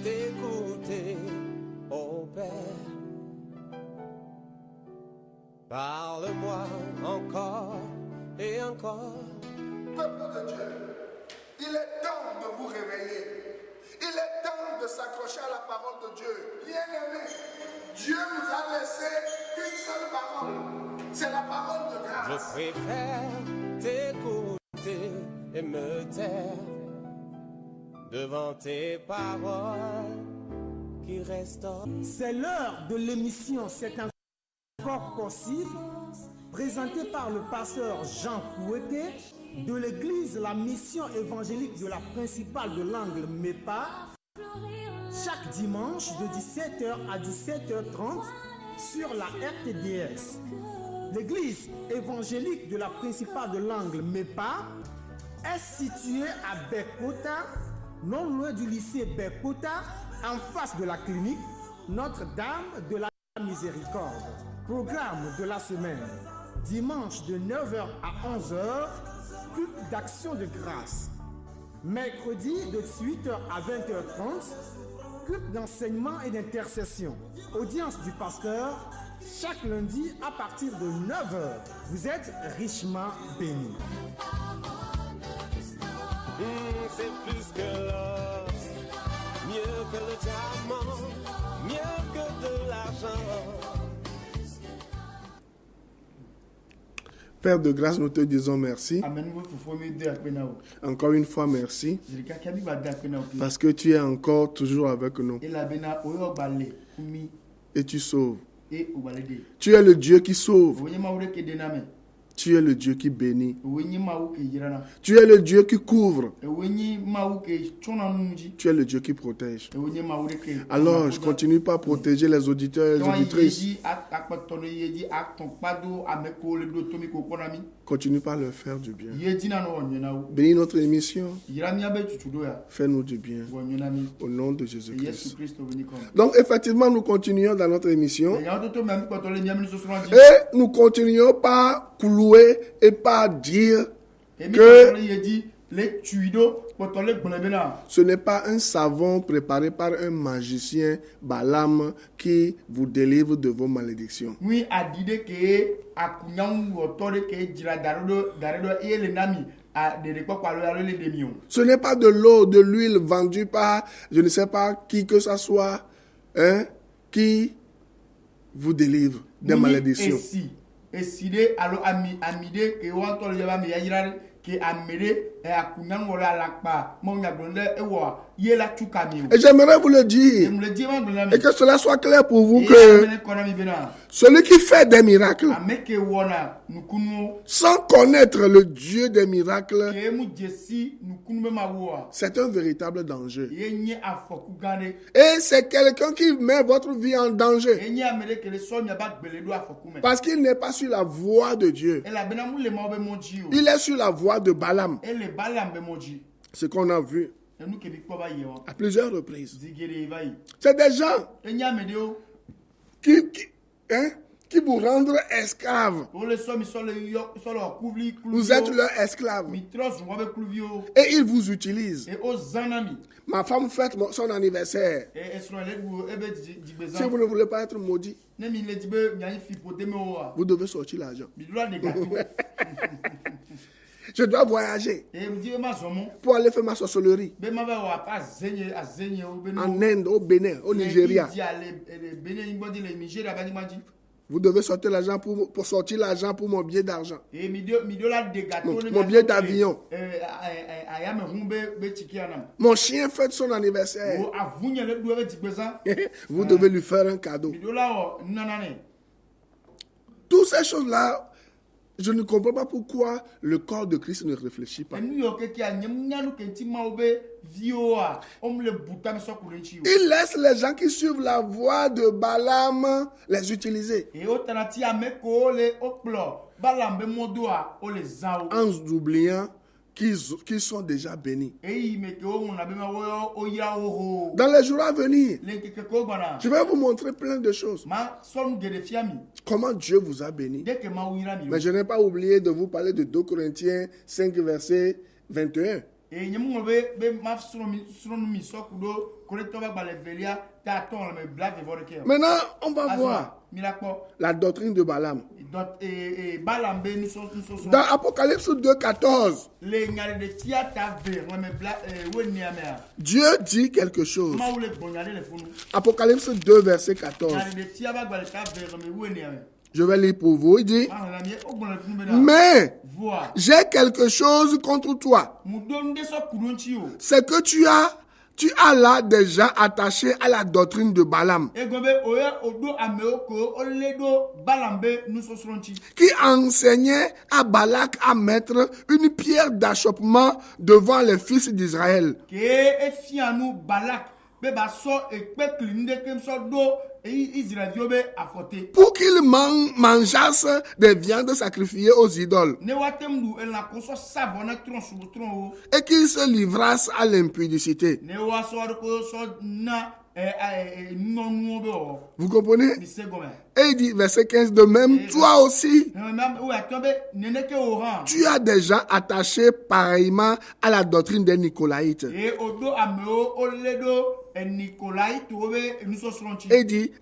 t'écouter, ô Père. Parle-moi encore et encore. Peuple de Dieu, il est temps de vous réveiller. Il est temps de s'accrocher à la parole de Dieu. Bien-aimé, Dieu nous a laissé une seule parole. C'est la parole de grâce. Je préfère t'écouter et me taire devant tes paroles qui restaurent. C'est l'heure de l'émission C'est encore possible, présentée par le pasteur Jean Kouété de l'église La Mission évangélique de la principale de l'Angle MEPA, chaque dimanche de 17h à 17h30 sur la RTDS. L'église évangélique de la principale de l'Angle MEPA est située à Bekota, non loin du lycée Bekota, en face de la clinique Notre-Dame de la Miséricorde. Programme de la semaine: dimanche de 9h à 11h, culte d'action de grâce. Mercredi de 18h à 20h30, culte d'enseignement et d'intercession. Audience du pasteur chaque lundi à partir de 9h. Vous êtes richement bénis. C'est plus que l'or, mieux que le diamant, mieux que de l'argent. Père de grâce, nous te disons merci. Encore une fois, merci. Parce que tu es encore toujours avec nous. Et tu sauves. Tu es le Dieu qui sauve. Tu es le Dieu qui bénit. Tu es le Dieu qui couvre. Tu es le Dieu qui protège. Alors, je continue par protéger les auditeurs et les auditrices. Continue par leur faire du bien. Bénis notre émission. Fais-nous du bien. Au nom de Jésus-Christ. Donc, effectivement, nous continuons dans notre émission. Et nous continuons par clouer et par dire que ce n'est pas un savon préparé par un magicien Balaam qui vous délivre de vos malédictions. Ce n'est pas de l'eau, de l'huile vendue par je ne sais pas qui que ce soit, qui vous délivre des malédictions. Et j'aimerais vous le dire, et que cela soit clair pour vous, que celui qui fait des miracles, sans connaître le Dieu des miracles, c'est un véritable danger. Et c'est quelqu'un qui met votre vie en danger. Parce qu'il n'est pas sur la voie de Dieu. Il est sur la voie de Balaam. Ce qu'on a vu à plusieurs reprises. C'est des gens qui vous rendent esclaves. Vous êtes leur esclave. Et ils vous utilisent. Ma femme fête son anniversaire. Si vous ne voulez pas être maudit, vous devez sortir l'argent. Je dois voyager pour aller faire ma sorcellerie en Inde, au Bénin, au Nigeria. Vous devez sortir l'argent pour sortir l'argent pour mon billet d'argent. Mon billet d'avion. Mon chien fête son anniversaire. Vous devez lui faire un cadeau. Toutes ces choses-là, je ne comprends pas pourquoi le corps de Christ ne réfléchit pas. Il laisse les gens qui suivent la voie de Balaam les utiliser. En oubliant qu'ils sont déjà bénis. Dans les jours à venir, je vais vous montrer plein de choses. Comment Dieu vous a béni. Mais je n'ai pas oublié de vous parler de 2 Corinthiens 5, verset 21. Maintenant, on va voir la doctrine de Balaam. Dans Apocalypse 2:14, Dieu dit quelque chose. Apocalypse 2, verset 14. Je vais lire pour vous. Il dit, mais j'ai quelque chose contre toi. C'est que tu as là déjà attaché à la doctrine de Balaam, qui enseignait à Balak à mettre une pierre d'achoppement devant les fils d'Israël, pour qu'ils mangeassent des viandes sacrifiées aux idoles et qu'ils se livrassent à l'impudicité. Vous comprenez? Et il dit, verset 15, de même, toi aussi, tu as déjà attaché pareillement à la doctrine des Nicolaïtes. Et il dit,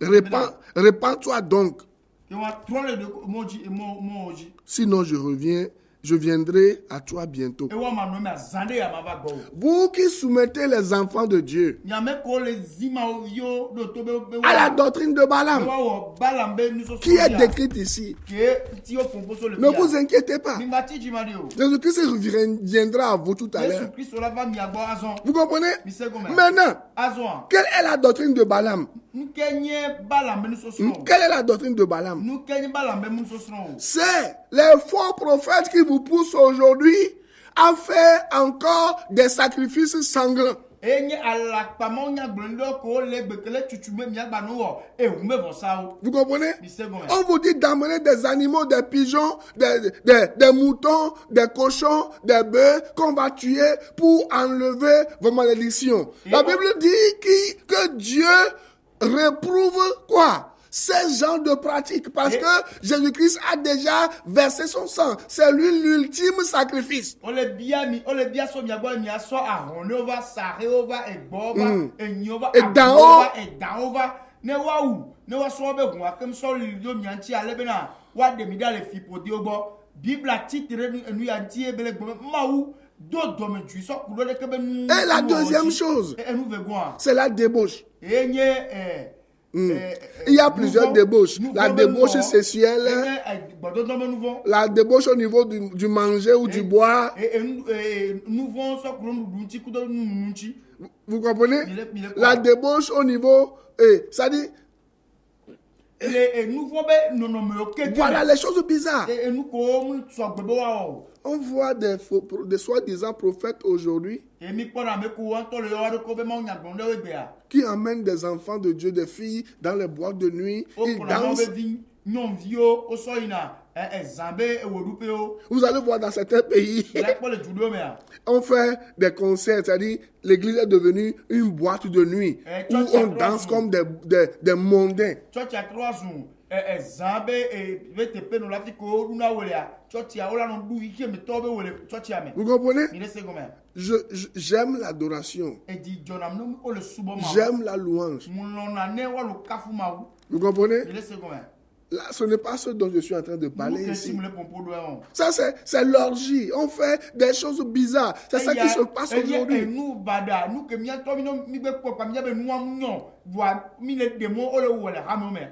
répands-toi donc. Sinon je viendrai à toi bientôt. Vous qui soumettez les enfants de Dieu à la doctrine de Balaam, qui est décrite ici, ne vous inquiétez pas. Jésus-Christ reviendra à vous tout à l'heure. Vous comprenez? Maintenant, quelle est la doctrine de Balaam? Quelle est la doctrine de Balaam? C'est les faux prophètes qui vous poussent aujourd'hui à faire encore des sacrifices sanglants. Vous comprenez? On vous dit d'amener des animaux, des pigeons, des moutons, des cochons, des bœufs qu'on va tuer pour enlever vos malédictions. La Bible dit que Dieu réprouve quoi? Ces genres de pratiques, parce que Jésus-Christ a déjà versé son sang. C'est lui l'ultime sacrifice. Et d'en haut, et la deuxième chose, c'est la débauche. Il y a plusieurs débauches. La débauche sexuelle, la débauche au niveau du manger ou du boire. Vous comprenez? La débauche au niveau, c'est-à-dire, voilà les choses bizarres. On voit des soi-disant prophètes aujourd'hui qui emmènent des enfants de Dieu, des filles, dans les boîtes de nuit. Ils dansent. Vous allez voir dans certains pays, on fait des concerts, c'est-à-dire l'église est devenue une boîte de nuit où on danse comme des mondains. Vous comprenez? J'aime l'adoration. J'aime la louange. Vous comprenez? Là, ce n'est pas ce dont je suis en train de parler ici. Ça, c'est l'orgie. On fait des choses bizarres. C'est ça qui se passe aujourd'hui.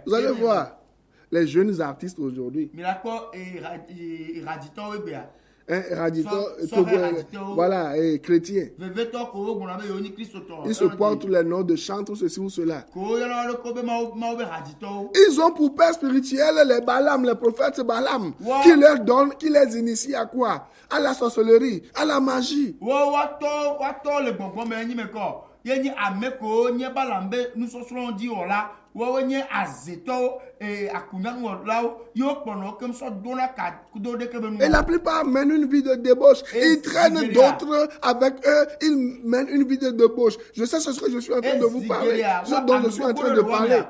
Vous allez voir les jeunes artistes aujourd'hui. Voilà, chrétien. Ils se portent les noms de chantres, ceci ou cela. Ils ont pour père spirituel les Balaam, les prophètes Balaam, qui leur donnent, qui les initie à quoi? À la sorcellerie, à la magie. Et la plupart mènent une vie de débauche. Ils traînent d'autres avec eux. Ils mènent une vie de débauche. Je sais ce que je suis en train de vous parler. Ce dont je suis en train de parler.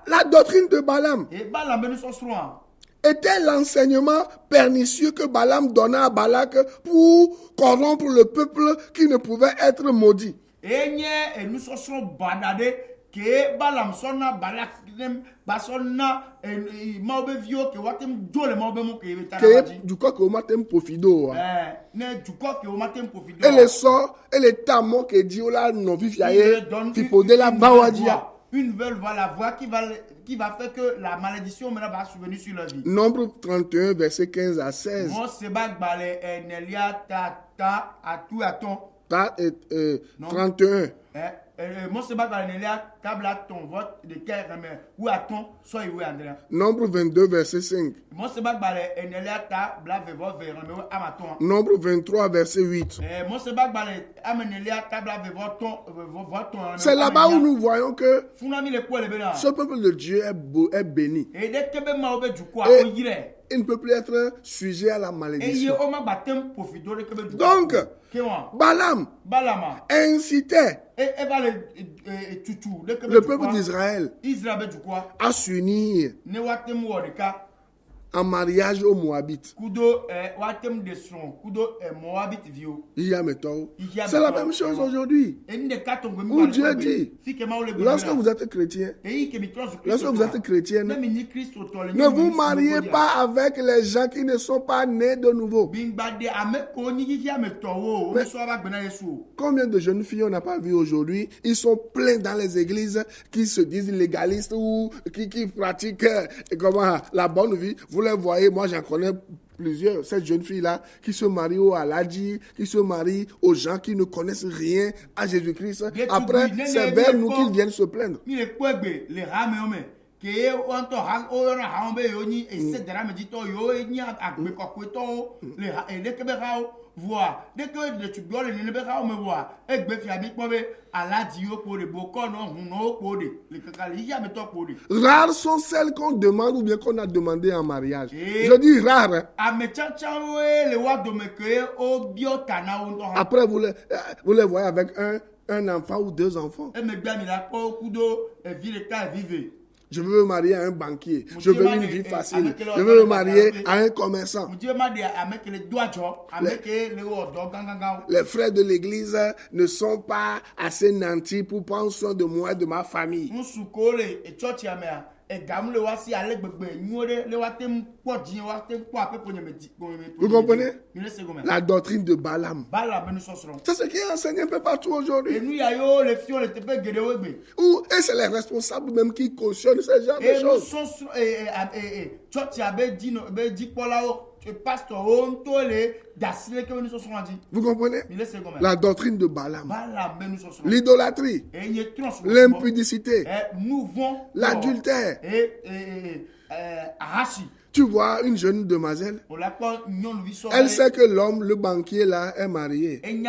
la doctrine de Balaam était l'enseignement pernicieux que Balaam donnait à Balak pour corrompre le peuple qui ne pouvait être maudit. Du coup, que au matin profido. Et les sorts et les tamons que Dieu là non viviaye, qui podé la bawadia. Une veuve va la voir qui va faire que la malédiction maintenant va survenir sur leur vie. Nombre 31, verset 15 à 16. 31. Nombre 22, verset 5. Nombre 23, verset 8. C'est là-bas où nous voyons que ce peuple de Dieu est béni. Et il ne peut plus être sujet à la malédiction. Donc, Balaam incitait le peuple d'Israël à s'unir en mariage aux Moabites. C'est la même chose aujourd'hui. Où Dieu dit, lorsque vous êtes chrétien, ne vous mariez pas avec les gens qui ne sont pas nés de nouveau. Combien de jeunes filles on n'a pas vu aujourd'hui? Ils sont pleins dans les églises qui se disent légalistes ou qui pratiquent la bonne vie. Vous les voyez, moi j'en connais plusieurs, cette jeune fille-là, qui se marie au Aladji, qui se marie aux gens qui ne connaissent rien à Jésus-Christ. Après, c'est vers nous qu'ils viennent se plaindre. Rares sont celles qu'on demande ou bien qu'on a demandé en mariage. Je dis rares. Après, vous les voyez avec un enfant ou deux enfants. Je veux me marier à un banquier. Je veux une vie facile. Je veux me marier à un commerçant. Les frères de l'église ne sont pas assez nantis pour prendre soin de moi et de ma famille. Vous comprenez? La doctrine de Balaam. C'est ce qui est enseigné un peu partout aujourd'hui. Et c'est les responsables même qui cautionnent ce genre de choses. Vous comprenez? La doctrine de Balaam. L'idolâtrie, l'impudicité, l'adultère. Tu vois une jeune demoiselle, elle sait que l'homme, le banquier là, est marié. Elle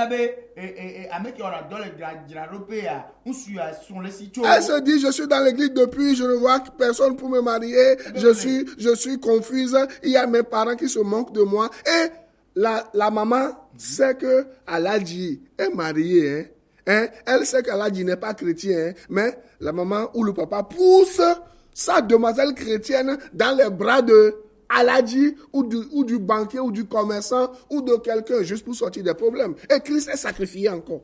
se dit, je suis dans l'église depuis, je ne vois personne pour me marier, je suis confuse, il y a mes parents qui se moquent de moi. Et la maman sait que Aladji est marié, elle sait qu'Aladji n'est pas chrétien, mais la maman ou le papa pousse sa demoiselle chrétienne dans les bras de Aladji ou du banquier ou du commerçant ou de quelqu'un juste pour sortir des problèmes. Et Christ est sacrifié encore.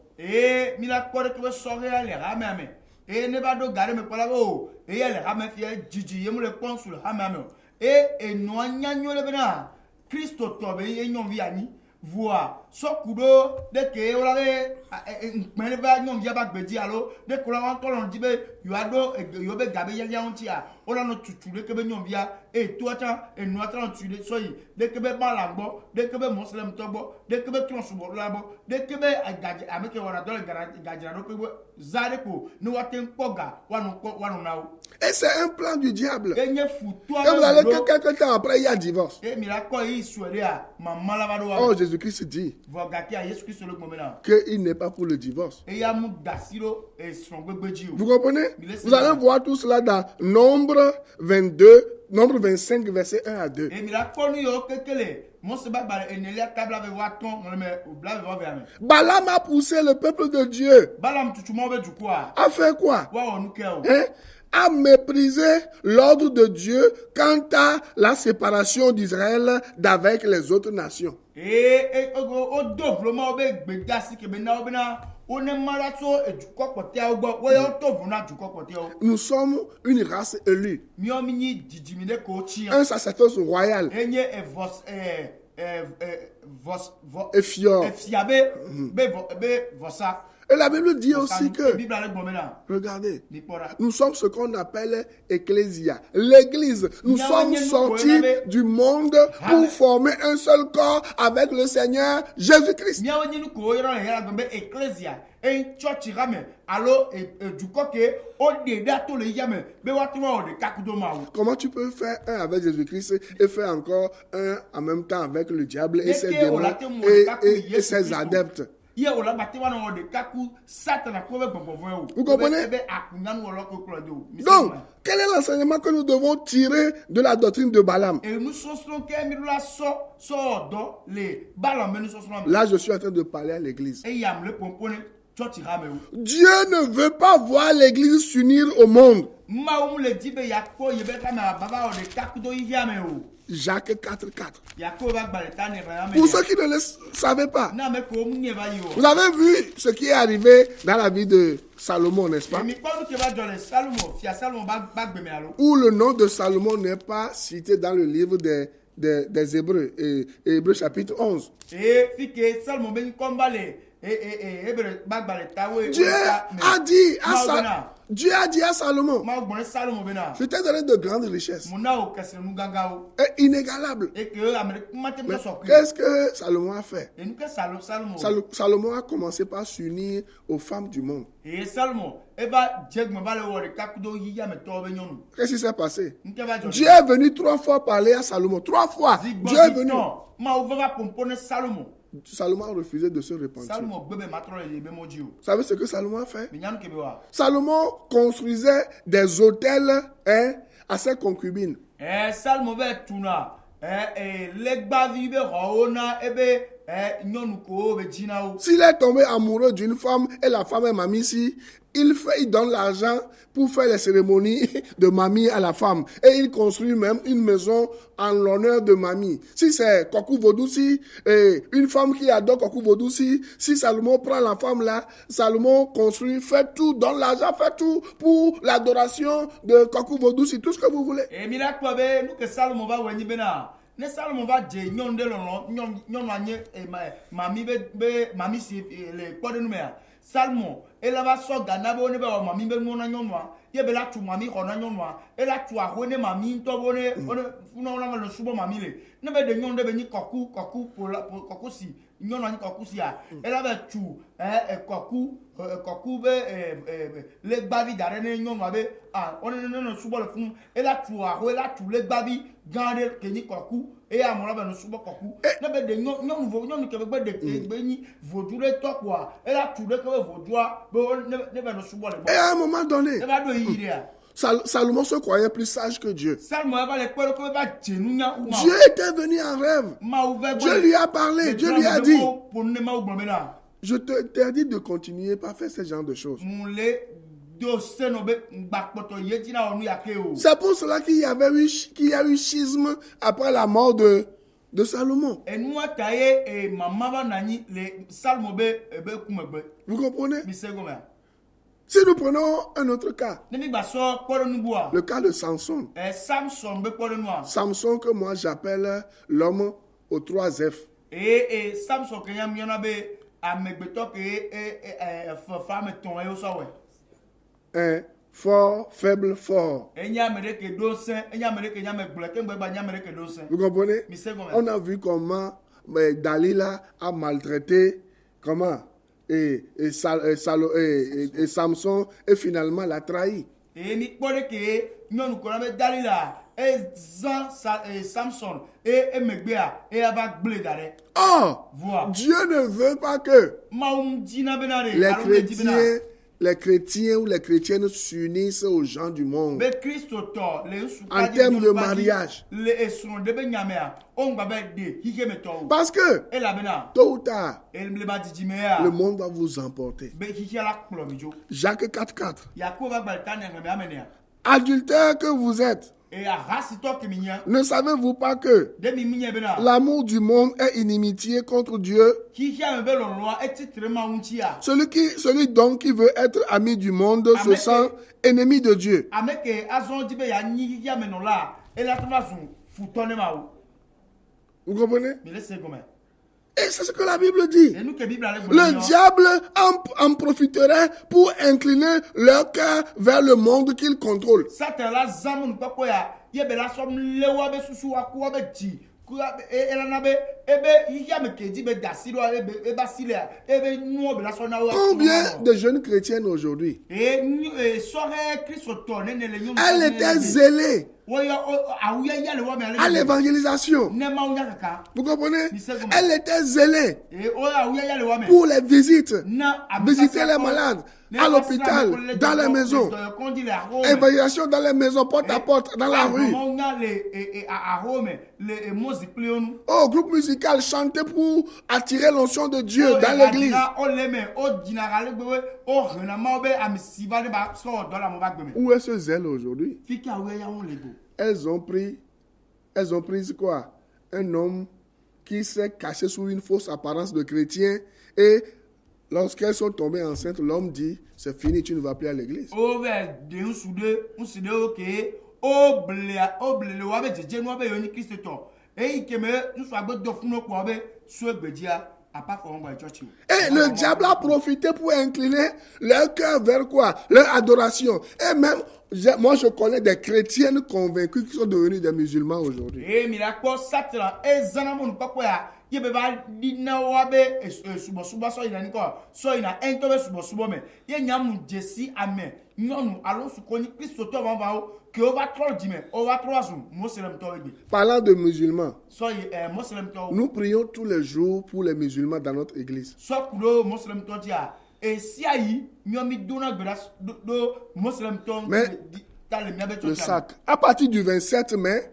Voir sokudo de que olare meneva nyom dia bagbedi alo de kola wan tolon dibe yuado yo be gabe ya ontia ola no tutu de que be nyom via e toata e no atan tu de soyi de que be balagbo de que be muslim tobo de que be tronsubo labo de que be agaje ameke wara do gajira do ko zare ko no waten poga wanu nawo. Et c'est un plan du diable. Et vous allez que quelques temps après, il y a divorce. Oh, Jésus-Christ dit qu'il n'est pas pour le divorce. Vous comprenez? Vous allez voir tout cela dans Nombre 22, Nombre 25, verset 1 à 2. Balaam a poussé le peuple de Dieu à faire quoi? À mépriser l'ordre de Dieu quant à la séparation d'Israël d'avec les autres nations. Nous sommes une race élue, un sacerdoce royal, et fior. Et la Bible dit aussi que, regardez, nous sommes ce qu'on appelle ecclésia, l'église. Nous sommes sortis du monde pour former un seul corps avec le Seigneur Jésus-Christ. Comment tu peux faire un avec Jésus-Christ et faire encore un en même temps avec le diable et ses démons et ses adeptes? Vous comprenez? Donc, quel est l'enseignement que nous devons tirer de la doctrine de Balaam? Là, je suis en train de parler à l'église. Dieu ne veut pas voir l'église s'unir au monde. Jacques 4:4. Pour ceux qui ne le savaient pas, vous avez vu ce qui est arrivé dans la vie de Salomon, n'est-ce pas? Où le nom de Salomon n'est pas cité dans le livre des Hébreux, Hébreux chapitre 11. Dieu a dit à Salomon, je t'ai donné de grandes richesses et inégalables. Mais qu'est-ce que Salomon a fait? Salomon a commencé par s'unir aux femmes du monde. Qu'est-ce qui s'est passé? Dieu est venu 3 fois parler à Salomon. 3 fois. Dieu est venu. Salomon a refusé de se repentir. Vous savez ce que Salomon a fait? Salomon construisait des hôtels à ses concubines. S'il est tombé amoureux d'une femme et la femme est mamie ici, il donne l'argent pour faire les cérémonies de mamie à la femme. Et il construit même une maison en l'honneur de mamie. Si c'est Kokou Vodouci, une femme qui adore Kokou Vodouci, si Salomon prend la femme là, Salomon construit, fait tout, donne l'argent, fait tout pour l'adoration de Kokou Vodouci, tout ce que vous voulez. Et mira quoi, nous que Salomon va venir bena. Ne Salomon va dire nyon de mamie si les quoi de nous. Salmon, elle va so gana bo ne ba mami be mo na nyonwa ye be la tu mami ko na nyonwa e la tu a ne mami to bo ne no na lo subo mami le ne be de nyon de be ni koku koku si nyonwa ni koku si a elle va tu koku be le bavi dare ne nyonwa be on ne subo le fun e la tu a le bavi gande ke ni koku et à mon avis nous sommes beaucoup ne be de nyon ke be de ni vodure to quoi et la tu de que vodua ne be no subo le. Et à un moment donné, Salomon se croyait plus sage que Dieu. Dieu était venu en rêve. Dieu lui a parlé. Dieu lui a dit, je t'interdis de continuer par faire ce genre de choses. C'est pour cela qu'il y a eu schisme après la mort de Salomon. Vous comprenez? Si nous prenons un autre cas, le cas de Samson. Samson que moi j'appelle l'homme aux 3 F. Fort, faible, fort. Vous comprenez? On a vu comment Dalila a maltraité et Samson et finalement l'a trahi. Oh, Dieu ne veut pas que les chrétiens les chrétiens ou les chrétiennes s'unissent aux gens du monde en termes de mariage. Parce que, tôt ou tard, le monde va vous emporter. Jacques 4,4. Adultère que vous êtes, ne savez-vous pas que l'amour du monde est inimitié contre Dieu? Celui donc qui veut être ami du monde se sent ennemi de Dieu. Vous comprenez? Et c'est ce que la Bible dit. Le diable en profiterait pour incliner leur cœur vers le monde qu'il contrôle. Combien de jeunes chrétiennes aujourd'hui? Elle était zélée à l'évangélisation. Vous comprenez? Elle était zélée pour les visites, visiter les malades à l'hôpital, dans les maisons, évangélisation dans les maisons, porte à porte, dans la rue. Au groupe musical, chanter pour attirer l'onction de Dieu dans l'église. Où est ce zèle aujourd'hui? Elles ont pris quoi? Un homme qui s'est caché sous une fausse apparence de chrétien, et lorsqu'elles sont tombées enceintes, l'homme dit, c'est fini, tu ne vas plus à l'église. Et le diable a profité pour incliner leur cœur vers quoi? Leur adoration. Et même, moi je connais des chrétiennes convaincus qui sont devenus des musulmans aujourd'hui. Parlant de musulmans, nous prions tous les jours pour les musulmans dans notre église. Mais le sac, à partir du 27 mai,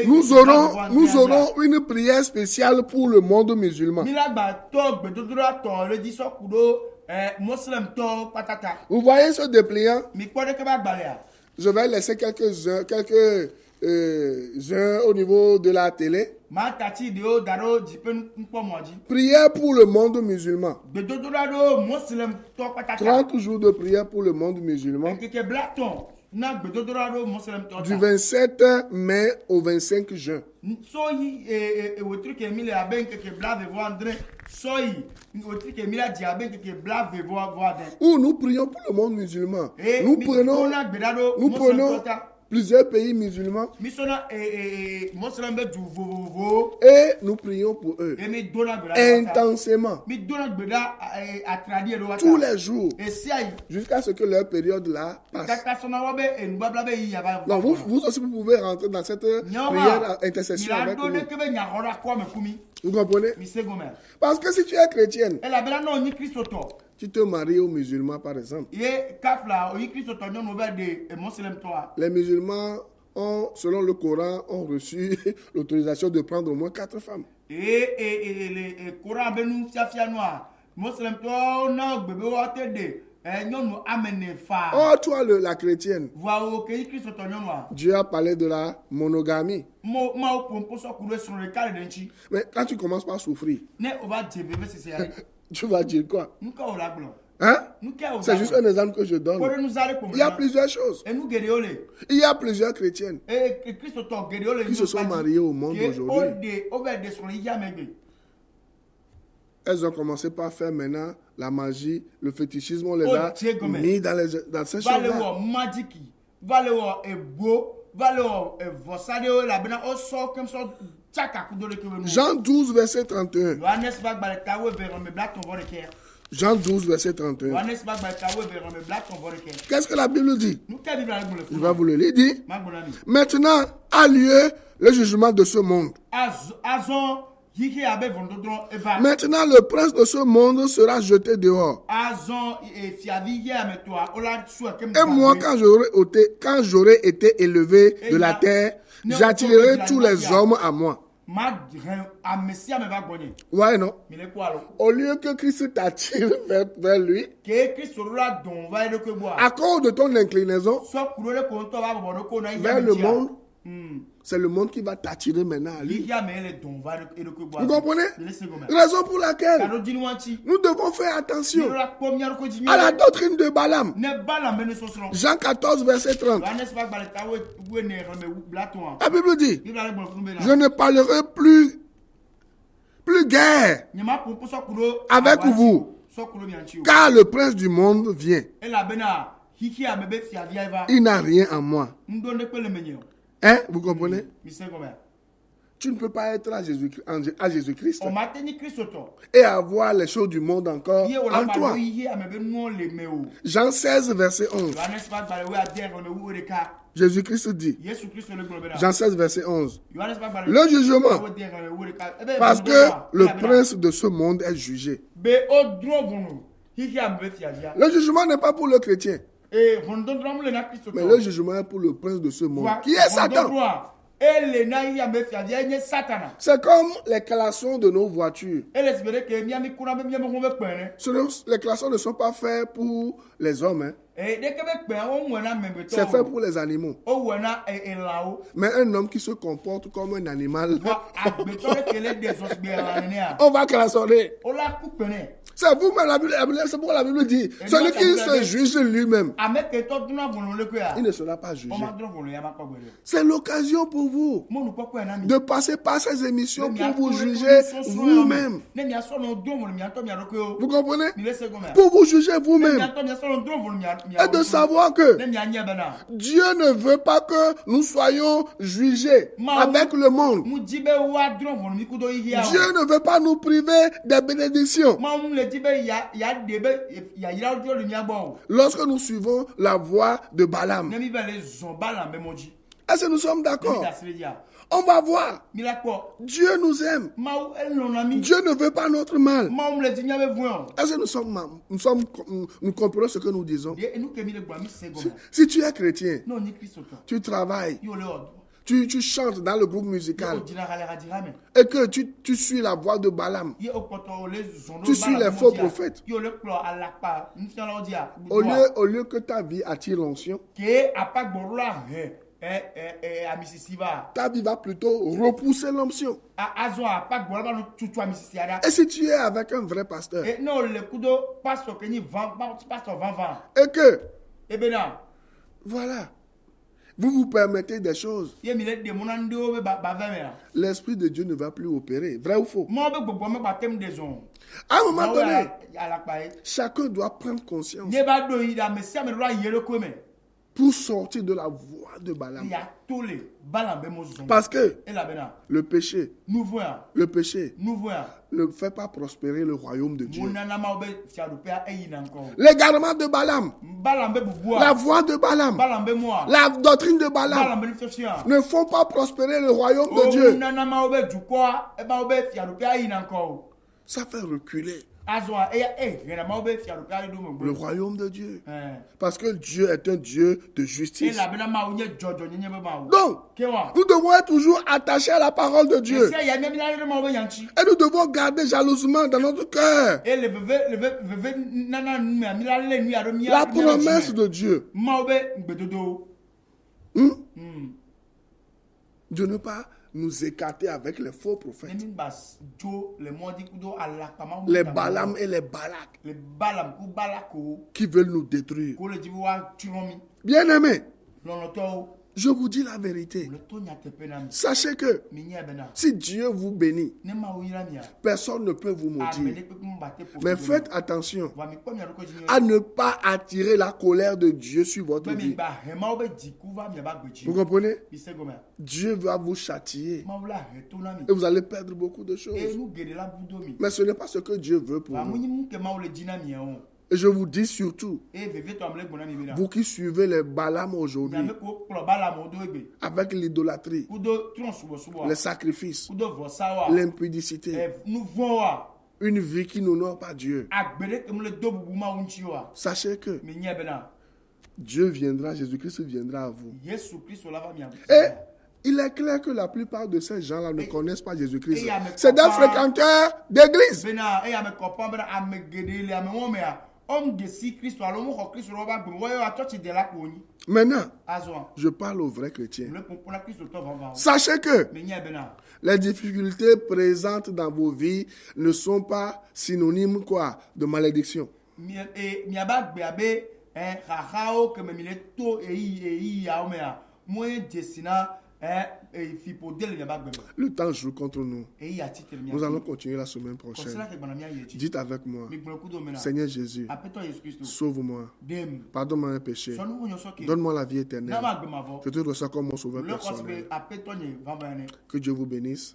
nous aurons une prière spéciale pour le monde musulman. Vous voyez ce dépliant? Je vais laisser quelques-uns au niveau de la télé. Prière pour le monde musulman. 30 jours de prière pour le monde musulman. Du 27 mai au 25 juin. Où nous prions pour le monde musulman. Nous prenons plusieurs pays musulmans et nous prions pour eux intensément tous les jours jusqu'à ce que leur période là passe. Donc vous aussi vous pouvez rentrer dans cette prière intercession avec nous. Vous comprenez? Parce que si tu es chrétienne, tu te maries aux musulmans, par exemple. Les musulmans, selon le Coran, ont reçu l'autorisation de prendre au moins 4 femmes. Oh, toi, la chrétienne, Dieu a parlé de la monogamie. Mais quand tu commences par souffrir, tu vas dire quoi? Hein? C'est juste un exemple que je donne. Il y a plusieurs choses. Il y a plusieurs chrétiennes qui se sont mariées au monde aujourd'hui. Elles ont commencé par faire maintenant la magie, le fétichisme, on les a mis dans ces choses-là. Jean 12, verset 31. Jean 12, verset 31. Qu'est-ce que la Bible dit? Je vais vous le lire. Il dit, maintenant a lieu le jugement de ce monde. Maintenant, le prince de ce monde sera jeté dehors. Et moi, quand j'aurai été élevé de la terre, j'attirerai tous les hommes à moi. Ouais, non? Au lieu que Christ t'attire vers lui, à cause de ton inclinaison vers le monde, c'est le monde qui va t'attirer maintenant à lui. Vous comprenez? Raison pour laquelle nous devons faire attention à la doctrine de Balaam. Jean 14, verset 30. La Bible dit, je ne parlerai plus guère avec vous, car le prince du monde vient. Il n'a rien en moi. Hein? Vous comprenez? Tu ne peux pas être à Jésus-Christ et avoir les choses du monde encore en toi. Jean 16, verset 11. Jésus-Christ dit, Jean 16, verset 11, le jugement, parce que le prince de ce monde est jugé. Le jugement n'est pas pour le chrétien, mais le jugement est pour le prince de ce monde, qui est Satan. C'est comme les klaxons de nos voitures. Les klaxons ne sont pas faits pour les hommes. Hein. C'est fait pour les animaux. Mais un homme qui se comporte comme un animal, on va klaxonner. C'est vous-même, c'est pourquoi la Bible dit, celui qui se juge lui-même, il ne sera pas jugé. C'est l'occasion pour vous de passer par ces émissions pour vous juger vous-même. Vous comprenez? Pour vous juger vous-même. Et de savoir que Dieu ne veut pas que nous soyons jugés avec le monde. Dieu ne veut pas nous priver des bénédictions. Lorsque nous suivons la voie de Balaam. Est-ce que nous sommes d'accord? On va voir. Dieu nous aime. Dieu ne veut pas notre mal. Est-ce que nous comprenons ce que nous disons? Si tu es chrétien, tu travailles, tu chantes dans le groupe musical et que tu suis la voie de Balaam, tu suis les faux prophètes, au lieu que ta vie attire l'onction, ta vie va plutôt repousser l'onction. Et si tu es avec un vrai pasteur et que voilà, vous vous permettez des choses, l'Esprit de Dieu ne va plus opérer. Vrai ou faux? À un moment donné, chacun doit prendre conscience pour sortir de la voie de Balaam. Parce que le péché ne fait pas prospérer le royaume de Dieu. L'égarement de Balaam, la voie de Balaam, la doctrine de Balaam ne font pas prospérer le royaume de Dieu. Ça fait reculer le royaume de Dieu. Parce que Dieu est un Dieu de justice. Donc, nous devons être toujours attachés à la parole de Dieu. Et nous devons garder jalousement dans notre cœur la promesse de Dieu. De ne pas nous écarter avec les faux prophètes, les Balaam et les Balak, qui veulent nous détruire. Bien-aimés, je vous dis la vérité. Sachez que si Dieu vous bénit, personne ne peut vous maudire. Mais faites attention à ne pas attirer la colère de Dieu sur votre vie. Vous comprenez? Dieu va vous châtier et vous allez perdre beaucoup de choses. Mais ce n'est pas ce que Dieu veut pour vous. Et je vous dis surtout, vous qui suivez les Balaam aujourd'hui, avec l'idolâtrie, les sacrifices, l'impudicité, une vie qui n'honore pas Dieu, sachez que Dieu viendra, Jésus-Christ viendra à vous. Et il est clair que la plupart de ces gens-là ne connaissent pas Jésus-Christ. C'est des fréquenteurs d'église. Maintenant, je parle aux vrais chrétiens. Sachez que les difficultés présentes dans vos vies ne sont pas synonymes de malédiction. Le temps joue contre nous. Nous allons continuer la semaine prochaine. Dites avec moi, Seigneur Jésus, sauve-moi, pardonne-moi mes péchés, donne-moi la vie éternelle. Je te reçois comme mon sauveur personnel. Que Dieu vous bénisse.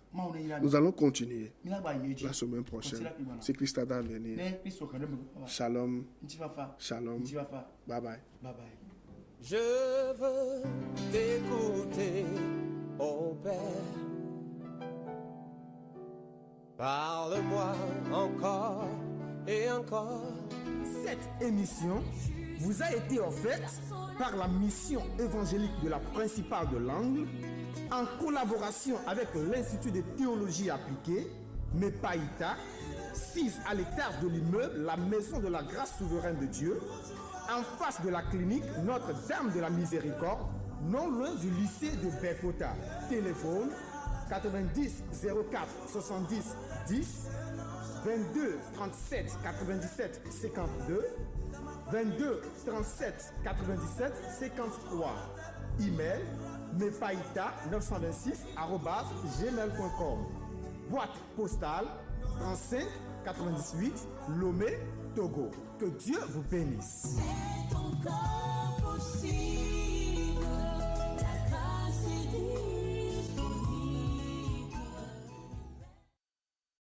Nous allons continuer la semaine prochaine. Si Christ a à venir. Shalom. Shalom. Bye bye. Je veux t'écouter, ô Père. Parle-moi encore et encore. Cette émission vous a été offerte par la mission évangélique de la Principale de l'Angle en collaboration avec l'Institut de théologie appliquée, MEPAITA, 6 à l'étage de l'immeuble La Maison de la Grâce Souveraine de Dieu, en face de la clinique Notre-Dame de la Miséricorde, non loin du lycée de Bekota. Téléphone 90 04 70 10 22 37 97 52 22 37 97 53. Email mepaita926@gmail.com. Boîte postale 35 98 Lomé, Togo. Que Dieu vous bénisse. C'est encore possible.